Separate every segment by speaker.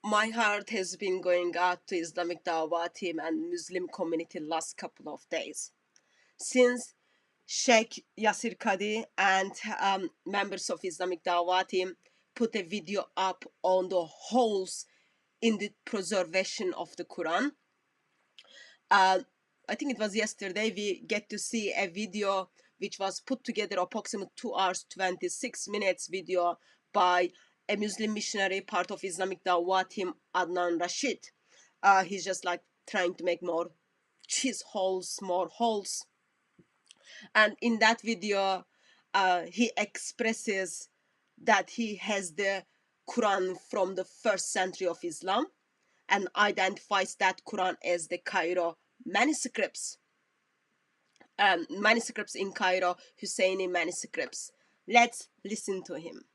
Speaker 1: My heart has been going out to Islamic Dawah team and Muslim community last couple of days. Since Sheikh Yasir Qadi and members of Islamic Dawah team put a video up on the holes in the preservation of the Quran. I think it was yesterday we get to see a video which was put together approximately 2 hours 26 minutes video by a Muslim missionary, part of Islamic Dawah team, Adnan Rashid. He's just like trying to make more cheese holes, more holes. And in that video, he expresses that he has the Quran from the 1st century of Islam and identifies that Quran as the Cairo manuscripts. Manuscripts in Cairo, Huseyni manuscripts. Let's listen to him.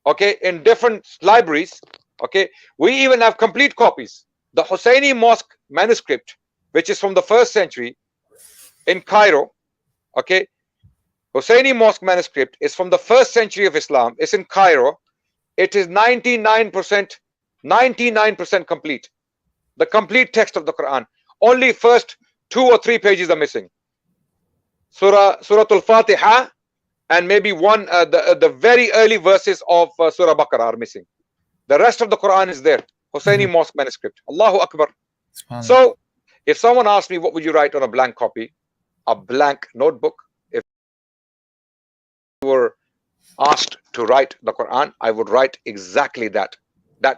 Speaker 2: Okay, in different libraries, okay, we even have complete copies. The Huseyni mosque manuscript, which is from the 1st century in Cairo, okay, Huseyni mosque manuscript is from the 1st century of Islam. It's in Cairo. It is 99% complete. The complete text of the Quran. Only first 2 or 3 pages are missing. Surah Al-Fatiha and maybe the very early verses of Surah Baqarah are missing. The rest of the Quran is there. Huseyni mosque manuscript. Allahu Akbar. So if someone asks me what would you write on a blank copy, a blank notebook, if you were asked to write the Quran, I would write exactly that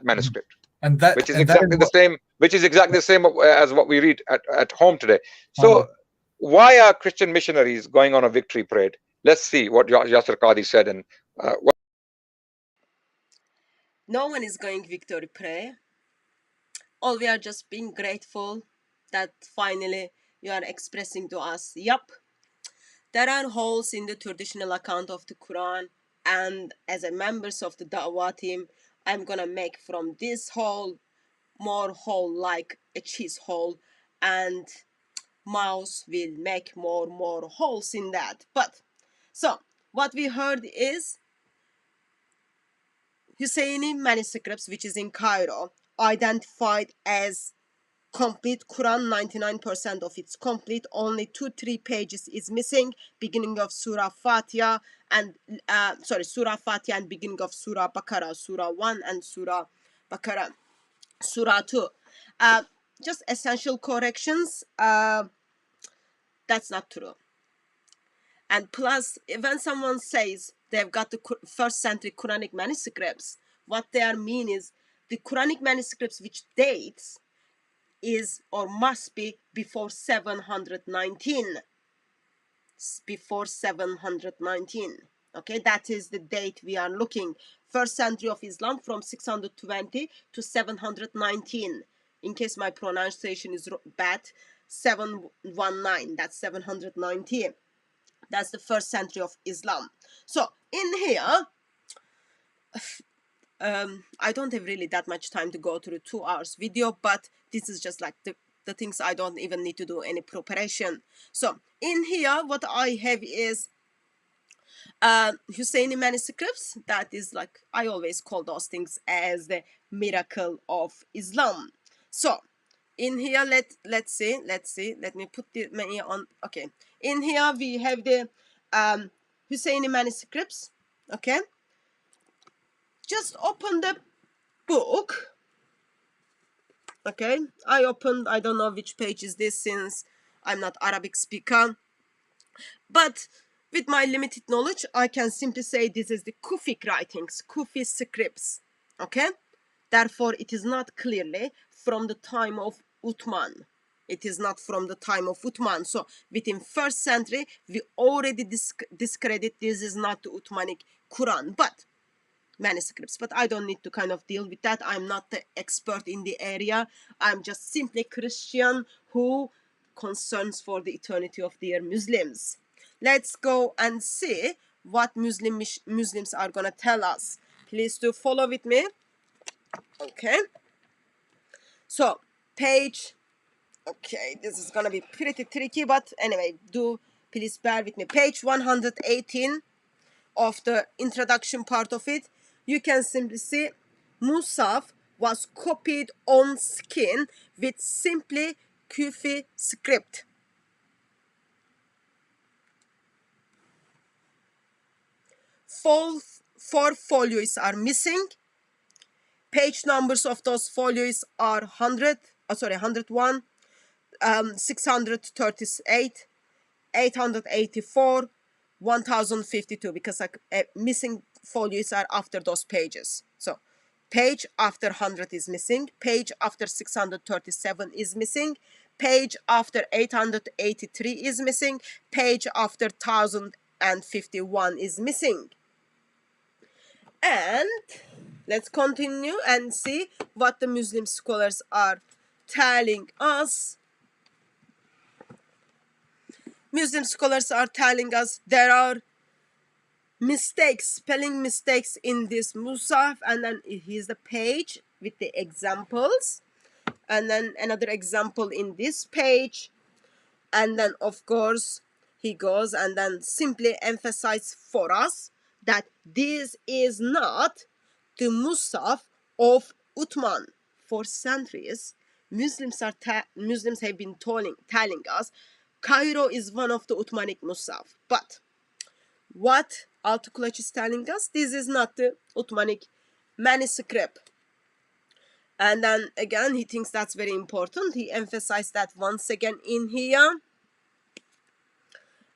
Speaker 2: manuscript.
Speaker 3: And that
Speaker 2: which is exactly the same as what we read at home today. So why are Christian missionaries going on a victory parade? Let's see what Yasir Qadi said. And
Speaker 1: no one is going victory parade. All we are just being grateful that finally you are expressing to us, yup, there are holes in the traditional account of the Quran, and as a members of the Dawah team, I'm gonna make from this hole more hole like a cheese hole, and mouse will make more holes in that. But so what we heard is Huseyni manuscripts, which is in Cairo, identified as complete Quran. 99% of it's complete. Only 2-3 pages is missing, beginning of Surah Fatiha and Surah Fatiha and beginning of Surah Baqarah, Surah 1 and Surah Baqarah, Surah 2. Just essential corrections. That's not true. And plus, when someone says they've got the 1st century Quranic manuscripts, what they mean is the Quranic manuscripts which dates is or must be before 719. Before 719. Okay, that is the date we are looking. 1st century of Islam from 620 to 719. In case my pronunciation is bad, 719, that's 719. That's the 1st century of Islam. So in here, I don't have really that much time to go through 2 hours video, but this is just like the things I don't even need to do any preparation. So in here, what I have is Huseyni manuscripts. That is like, I always call those things as the miracle of Islam. So in here, let's see, let me put the menu on. Okay, in here we have the Huseyni manuscripts. Okay, just open the book. Okay, I don't know which page is this since I'm not Arabic speaker, but with my limited knowledge, I can simply say this is the Kufic writings, Kufi scripts. Okay, therefore it is not clearly from the time of Uthman. It is not from the time of Uthman. So within 1st century, we already discredit this is not the Uthmanic Quran, but manuscripts. But I don't need to kind of deal with that. I'm not the expert in the area. I'm just simply Christian who concerns for the eternity of their Muslims. Let's go and see what Muslims are gonna tell us. Please do follow with me. Okay. So page. Okay, this is gonna be pretty tricky, but anyway, do please bear with me. Page 118 of the introduction part of it, you can simply see Mushaf was copied on skin with simply Kufi script. Four folios are missing. Page numbers of those folios are 101, 638, 884, 1052, because missing folios are after those pages. So page after 100 is missing, page after 637 is missing, page after 883 is missing, page after 1051 is missing. And let's continue and see what the Muslim scholars are telling us. Muslim scholars are telling us there are mistakes, spelling mistakes in this Mushaf, and then here's the page with the examples, and then another example in this page, and then of course he goes and then simply emphasize for us that this is not the Mushaf of Uthman. For centuries, Muslims have been telling us Cairo is one of the Uthmanic Mushaf. But what ALLthat is telling us, this is not the Uthmanic manuscript. And then again, he thinks that's very important. He emphasized that once again in here.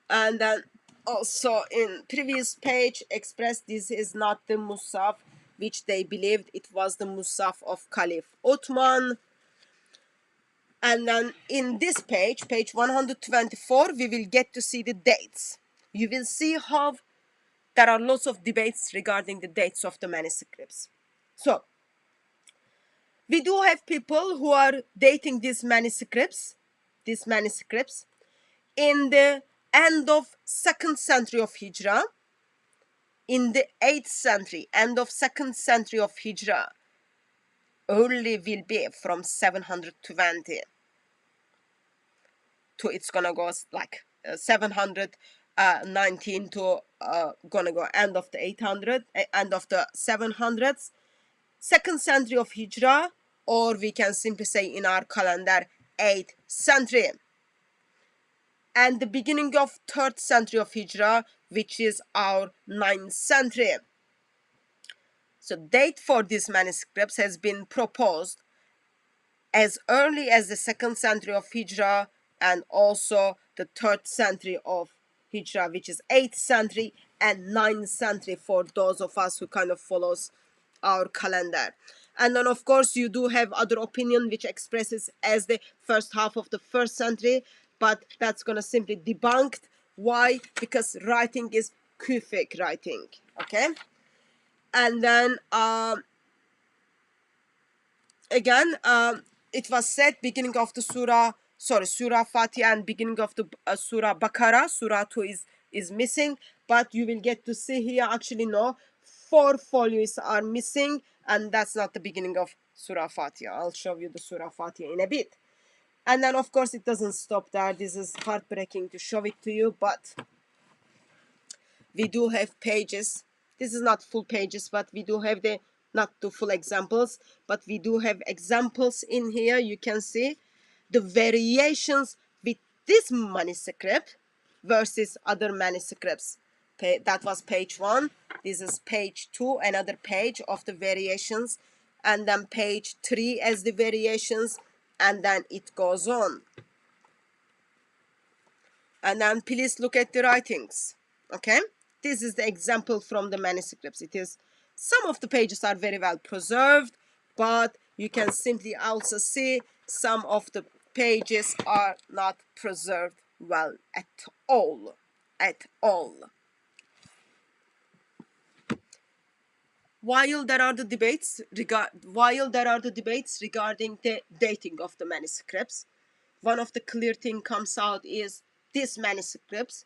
Speaker 1: And then also in previous page expressed this is not the Mushaf which they believed it was the Mushaf of Caliph Uthman. And then in this page, page 124, we will get to see the dates. You will see how there are lots of debates regarding the dates of the manuscripts. So we do have people who are dating these manuscripts in the end of 2nd century of Hijrah, in the 8th century, end of 2nd century of Hijrah, early will be from 720 to it's gonna go like 719 to gonna go end of the 800, end of the 700s, 2nd century of Hijrah, or we can simply say in our calendar 8th century, and the beginning of 3rd century of Hijrah, which is our 9th century. So date for these manuscripts has been proposed as early as the 2nd century of Hijrah and also the 3rd century of Hijrah, which is 8th century, and 9th century for those of us who kind of follows our calendar. And then of course you do have other opinion which expresses as the first half of the 1st century, but that's gonna simply debunked. Why? Because writing is Kufic writing, okay? And then again, it was said beginning of the Surah Fatiha and beginning of the Surah Baqarah, Surah 2 is missing, but you will get to see here actually no, 4 folios are missing, and that's not the beginning of Surah Fatiha. I'll show you the Surah Fatiha in a bit. And then of course it doesn't stop there. This is heartbreaking to show it to you, but we do have pages. This is not full pages, but we do have the not the full examples, but we do have examples in here. You can see the variations with this manuscript versus other manuscripts. That was page 1. This is page 2, another page of the variations, and then page 3 as the variations, and then it goes on. And then please look at the writings, okay? This is the example from the manuscripts. It is, some of the pages are very well preserved, but you can simply also see some of the pages are not preserved well at all. While there are the debates regarding the dating of the manuscripts, one of the clear thing comes out is this manuscripts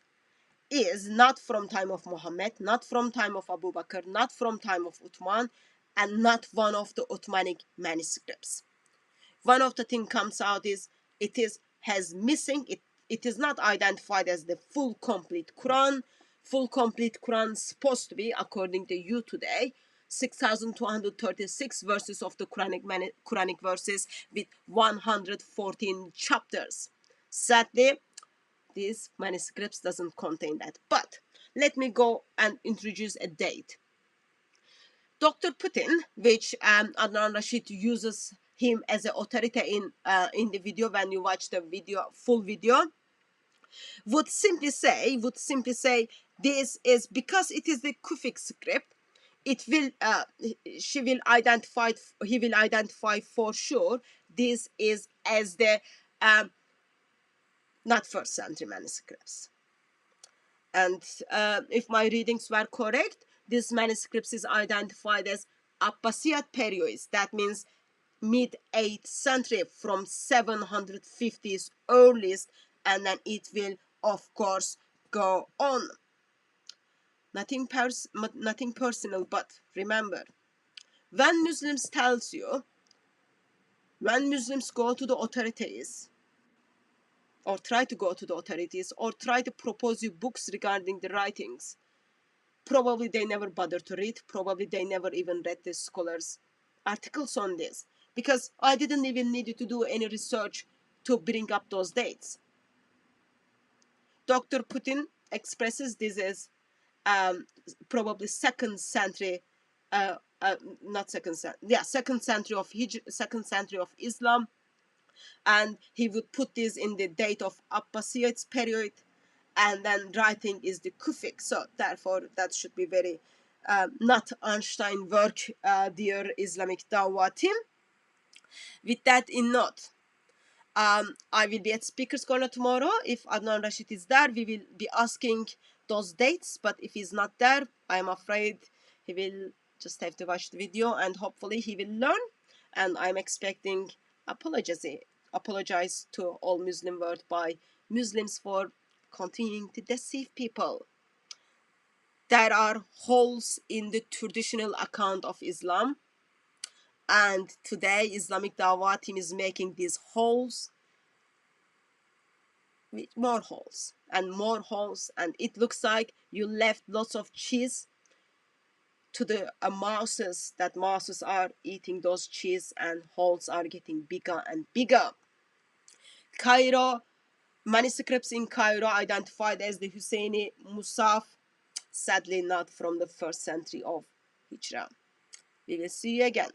Speaker 1: is not from time of Muhammad, not from time of Abu Bakr, not from time of Uthman, and not one of the Uthmanic manuscripts. One of the thing comes out is it is not identified as the full complete Quran. full complete Quran is supposed to be, according to you today, 6,236 verses of the Quranic verses with 114 chapters. Sadly, these manuscripts doesn't contain that. But let me go and introduce a date. Dr. Putin, which Adnan Rashid uses him as an authority in the video, when you watch the video, full video, would simply say this is because it is the Kufic script. It will he will identify for sure this is as the not first century manuscripts. And if my readings were correct, this manuscripts is identified as Abbasid periods. That means mid-8th century, from 750s earliest, and then it will of course go on. Nothing personal, but remember, when Muslims go to the authorities, or try to go to the authorities, or try to propose you books regarding the writings, probably they never bother to read, probably they never even read the scholars' articles on this, because I didn't even need you to do any research to bring up those dates. Dr. Putin expresses this as probably second century of Islam, and he would put this in the date of Abbasids period, and then writing is the Kufic. So therefore that should be very not Einstein work, dear Islamic Dawah team. With that in note, I will be at Speaker's Corner tomorrow. If Adnan Rashid is there, we will be asking those dates, but if he's not there, I am afraid he will just have to watch the video, and hopefully he will learn, and I'm expecting apologize to all Muslim world by Muslims for continuing to deceive people. There are holes in the traditional account of Islam, and today Islamic Dawah team is making these holes with more holes and more holes, and it looks like you left lots of cheese to the mouses. That mouses are eating those cheese, and holes are getting bigger and bigger. Cairo, manuscripts in Cairo identified as the Huseyni Mushaf, sadly not from the 1st century of Hijrah. We will see you again.